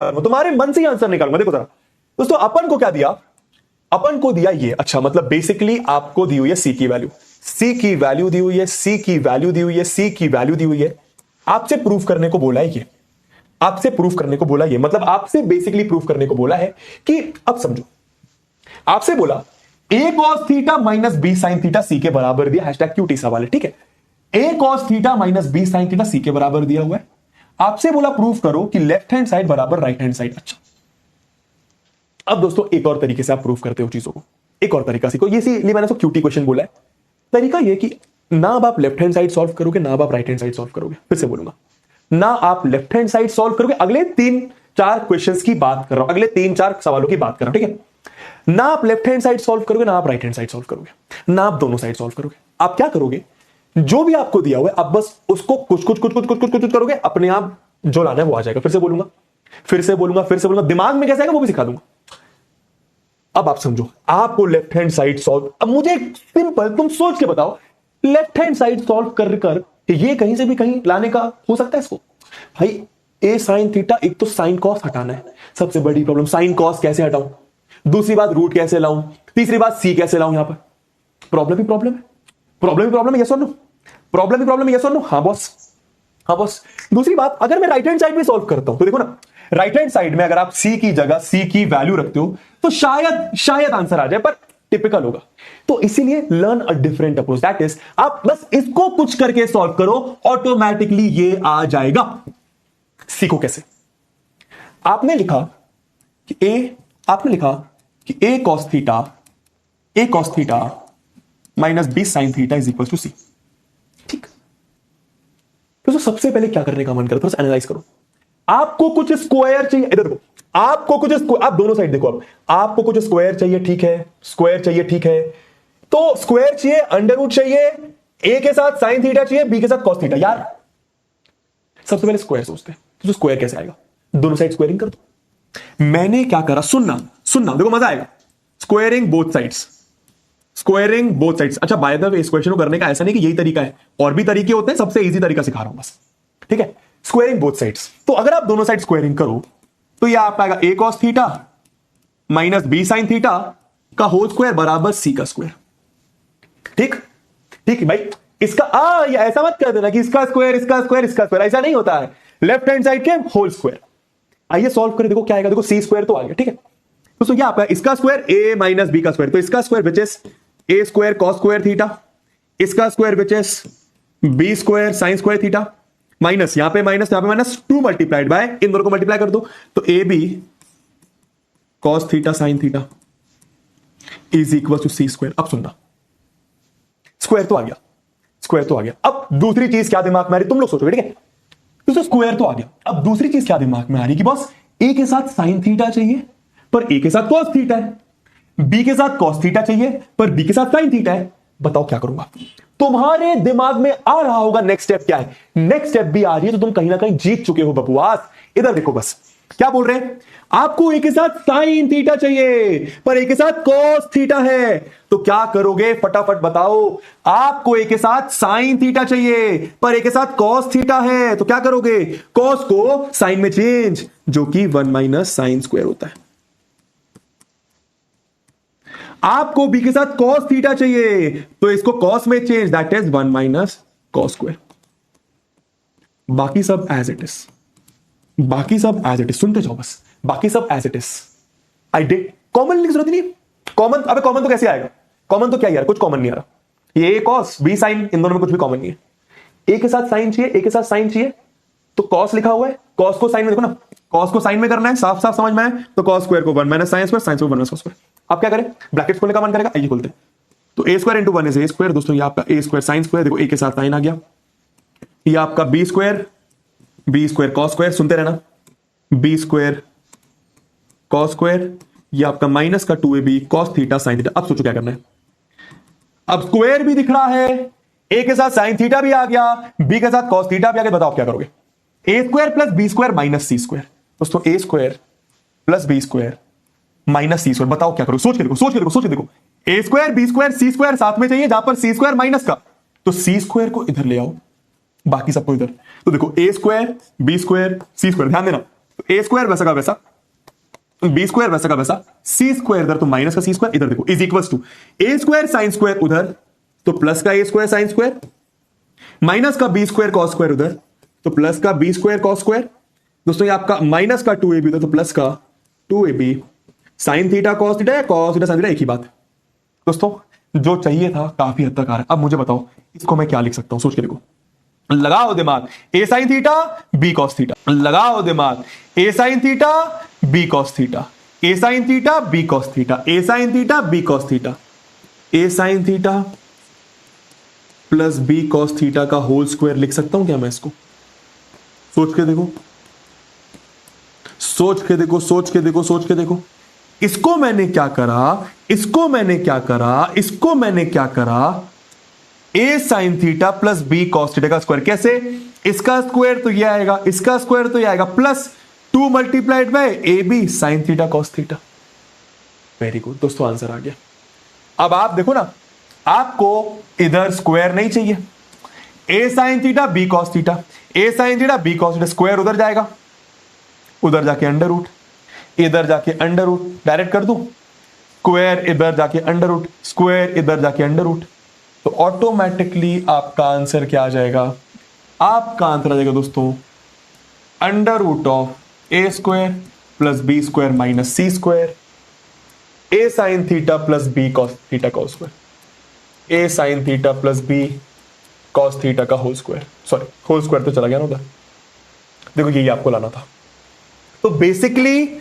तुम्हारे मन से ही आंसर निकालूंगा। देखो जरा दोस्तों, अपन को क्या दिया, अपन को दिया ये, अच्छा मतलब बेसिकली आपको दी हुई है सी की वैल्यू, सी की वैल्यू दी हुई है, सी की वैल्यू दी हुई है, सी की वैल्यू दी हुई है। आपसे प्रूफ करने को बोला है ये, आपसे प्रूफ करने को बोला ये, मतलब आपसे बेसिकली प्रूफ करने को बोला है कि अब समझो, आपसे बोला a cos theta minus b sine theta c के बराबर दिया, हैशटैग क्यूटी सवाल है, ठीक है। A cos theta minus b sine theta c के बराबर दिया हुआ है। आपसे बोला प्रूफ करो कि लेफ्ट हैंड साइड बराबर राइट हैंड साइड। अच्छा अब दोस्तों एक और तरीके से आप प्रूफ करते हो चीजों को, एक और तरीका सीखो, ये इसीलिए मैंने उसको क्यूटी क्वेश्चन बोला है। तरीका ये कि ना अब आप लेफ्ट हैंड साइड सॉल्व करोगे, ना अब आप राइट हैंड साइड सॉल्व करोगे। फिर से बोलूंगा, ना आप लेफ्ट हैंड साइड सॉल्व करोगे, अगले 3-4 क्वेश्चंस की बात कर रहा हूं, अगले 3-4 सवालों की बात कर रहा हूं, ठीक है। ना आप लेफ्ट हैंड साइड सॉल्व करोगे, ना आप राइट हैंड साइड सॉल्व करोगे, ना आप दोनों साइड सॉल्व करोगे। आप क्या करोगे, जो भी आपको दिया हुआ है आप बस उसको कुछ कुछ कुछ कुछ कुछ कुछ कुछ करोगे, अपने आप जो लाना है वो आ जाएगा। फिर से बोलूंगा, फिर से बोलूंगा, फिर से बोलूंगा, दिमाग में कैसे आएगा वो भी सिखा दूंगा। अब आप समझो, आपको लेफ्ट हैंड साइड सॉल्व, अब मुझे सिंपल तुम सोच के बताओ, लेफ्ट हैंड साइड सॉल्व कर कर ये कहीं से भी कहीं लाने का हो सकता है इसको? भाई ए साइन थीटा, एक तो साइन कॉस हटाना है, सबसे बड़ी प्रॉब्लम। साइन कॉस कैसे हटाऊं, दूसरी बात रूट कैसे लाऊं, तीसरी बात सी कैसे लाऊं? यहां पर प्रॉब्लम ही प्रॉब्लम है, प्रॉब्लम ही प्रॉब्लम है, यस और नो, प्रॉब्लम ही प्रॉब्लम है, यस और नो? हाँ बॉस, हाँ बॉस। दूसरी बात, अगर मैं राइट हैंड साइड में सॉल्व करता हूं तो देखो ना, राइट हैंड साइड में अगर आप सी की जगह सी की वैल्यू रखते हो तो शायद आंसर आ जाए, पर टिपिकल होगा। तो इसीलिए learn a different approach, that is आप बस इसको कुछ करके सॉल्व करो, ऑटोमेटिकली ये आ जाएगा। सीखो कैसे। आपने लिखा कि a cos theta minus b sine theta is equal to c, ठीक। तो सबसे पहले क्या करने का मन करता है, थोड़ा एनालाइज करो। आपको कुछ स्क्वायर चाहिए, इधर देखो, आपको कुछ आप दोनों साइड देखो, अब आपको कुछ स्क्वायर चाहिए, ठीक है, स्क्वायर चाहिए, ठीक है। तो स्क्वायर चाहिए, अंडर रूट चाहिए, ए के साथ साइन थीटा चाहिए, बी के साथ कॉस थीटा। यार सबसे पहले स्क्वायर सोचते हैं, तो स्क्वायर कैसे आएगा? दोनों साइड स्क्वायरिंग कर दो। मैंने क्या करा, सुनना देखो मजा आएगा। Squaring both sides, squaring both sides. अच्छा बाय द वे, इस क्वेश्चन को करने का ऐसा नहीं कि यही तरीका है, और भी तरीके होते हैं, सबसे इजी तरीका सिखा रहा हूं बस, ठीक है। स्क्वायरिंग बोथ साइड्स, तो अगर आप दोनों साइड स्क्वायरिंग करो तो यह आप आएगा ए cos theta minus b sine theta का होल स्क्वायर बराबर सी का स्क्वायर, ठीक। ठीक है भाई, इसका ऐसा मत कर देना कि इसका स्क्वायर इसका स्क्वायर इसका स्क्वायर, ऐसा नहीं होता है। लेफ्ट हैंड साइड के होल स्क्वायर। आइए सॉल्व करें, देखो क्या आएगा, देखो सी स्क्वायर तो आ गया, ठीक है। तो क्या आपका इसका स्क्वायर ए माइनस बी का स्क्वायर, तो इसका square which is a square cos square theta, इसका square which is b square sine square theta, minus यहां पे माइनस 2 मल्टीप्लाइड बाय, इन दोनों को मल्टीप्लाई कर दो, तो A B cos theta sine theta is equal to C square. अब सुनना, स्क्वायर तो आ गया, स्क्वायर तो आ गया। अब दूसरी चीज क्या दिमाग में आ रही, तुम लोग सोचोगे, ठीक है। तो स्क्वायर तो आ गया, अब दूसरी चीज क्या दिमाग में आ रही कि बॉस ए के साथ साइन थीटा चाहिए पर ए के साथ कॉस थीटा है, बी के साथ कॉस थीटा चाहिए पर बी के साथ साइन थीटा है। बताओ क्या करूंगा? तुम्हारे दिमाग में आ रहा होगा नेक्स्ट स्टेप क्या है, नेक्स्ट स्टेप भी आ रही है, तो तुम कहीं ना कहीं जीत चुके हो बकवास। इधर देखो, बस क्या बोल रहे हैं, आपको ए के साथ साइन थीटा चाहिए पर ए के साथ कॉस थीटा है, तो क्या करोगे फटाफट बताओ। आपको ए के साथ साइन थीटा चाहिए पर ए के साथ कॉस थीटा है, तो क्या करोगे, कॉस को साइन में चेंज, जो कि 1 माइनस साइन स्क्वायर होता है। आपको बी के साथ कॉस थीटा चाहिए तो इसको कॉस में change, that is 1 minus cos square. बाकी सब एज इट इज, बाकी सब एज इट इज, सुनते जाओ बस, बाकी सब as it is. I did common लिखने की जरूरत नहीं, कॉमन, अबे कॉमन तो कैसे आएगा, कॉमन तो क्या यार, कुछ कॉमन नहीं आ रहा। ये कॉस बी साइन, इन दोनों में कुछ भी कॉमन नहीं है। ए के साथ साइन चाहिए, ए के साथ साइन चाहिए, तो कॉस लिखा हुआ है, कॉस को साइन में देखो ना, कॉस को साइन में करना है, साफ साफ समझ में है, तो कॉस स्क्वायर को 1 minus sine square, sine square 1 minus cos square. आप क्या करें, ब्रैकेट्स खोलने का मन करेगा, आइए खोलते हैं। तो a square into 1 is a square, दोस्तों ये आपका ए स्क्वायर साइन स्क्वायर, देखो ए के साथ साइन आ गया, ये आपका बी स्क्वायर कॉस स्क्वायर, सुनते रहना, बी स्क्वायर कॉस स्क्वायर, ये आपका माइनस का 2ab cos theta sine theta. अब सोचो क्या करना है, अब स्क्वायर भी दिख रहा है, ए के साथ साइन थीटा भी आ गया, बी के साथ कॉस थीटा भी आ गया, बताओ क्या करोगे, a square plus b square minus c square. दोस्तों a square plus b square minus c square, बताओ क्या करोगे, सोच के देखो, सोच के देखो, सोच के देखो। ए स्क्वायर बी स्क्वायर सी स्क्वायर साथ में चाहिए, जहां पर सी स्क्वायर माइनस का, तो सी स्क्वायर को इधर ले आओ, बाकी सबको इधर। तो देखो ए स्क्वायर बी स्क्वायर सी स्क्वायर, ध्यान देना, तो ए स्क्वायर वैसा का वैसा, बी स्क्वायर वैसा का वैसा, सी स्क्वायर इधर तो माइनस का सी स्क्वायर इधर देखो is equal to A square sine square उधर तो प्लस का A square sine square, minus का बी स्क्वायर कॉस स्क्वायर उधर तो प्लस का बी स्क्वायर कॉस स्क्वायर। दोस्तों ये आपका माइनस का 2ab उधर तो प्लस का 2ab sign theta cos theta या कॉस थीटा साइन थीटा एक ही बात है। दोस्तों जो चाहिए था काफी हद तक आ रहा है। अब मुझे बताओ इसको मैं क्या लिख सकता हूं, सोच के देखो, लगाओ दिमाग, a sine theta b cos theta, लगाओ दिमाग, a sine theta b cos theta, a sine theta b cos theta, a sine theta b cos theta, a sine theta plus b cos theta का whole square लिख सकता हूं क्या मैं इसको? सोच के देखो, सोच के देखो, सोच के देखो, सोच के देखो। इसको मैंने क्या करा, इसको मैंने क्या करा, इसको मैंने क्या करा, a sine theta plus b cos theta का स्क्वायर। कैसे? इसका स्क्वायर तो ये आएगा, इसका स्क्वायर तो ये आएगा, plus 2 multiplied by A B sine theta cos theta. Very good दोस्तों, आंसर आ गया। अब आप देखो ना, आपको इधर स्क्वायर नहीं चाहिए, a sine theta b cos theta, a sine theta b cos theta, square उधर जाएगा, उधर जाके अंडर रूट, इधर जाके अंडर रूट, डायरेक्ट कर दूं, स्क्वायर इधर जाके अंडर रूट, स्क्वायर इधर जाके अंडर रूट, तो ऑटोमेटिकली आपका आंसर क्या आ जाएगा? आपका आंसर आ जाएगा दोस्तों under root of a square plus b square minus c square, a sine theta plus b cos theta का square, a sine theta plus b cos theta का whole square. Sorry, whole square तो चला गया ना उधर, देखो यही आपको लाना था। तो बेसिकली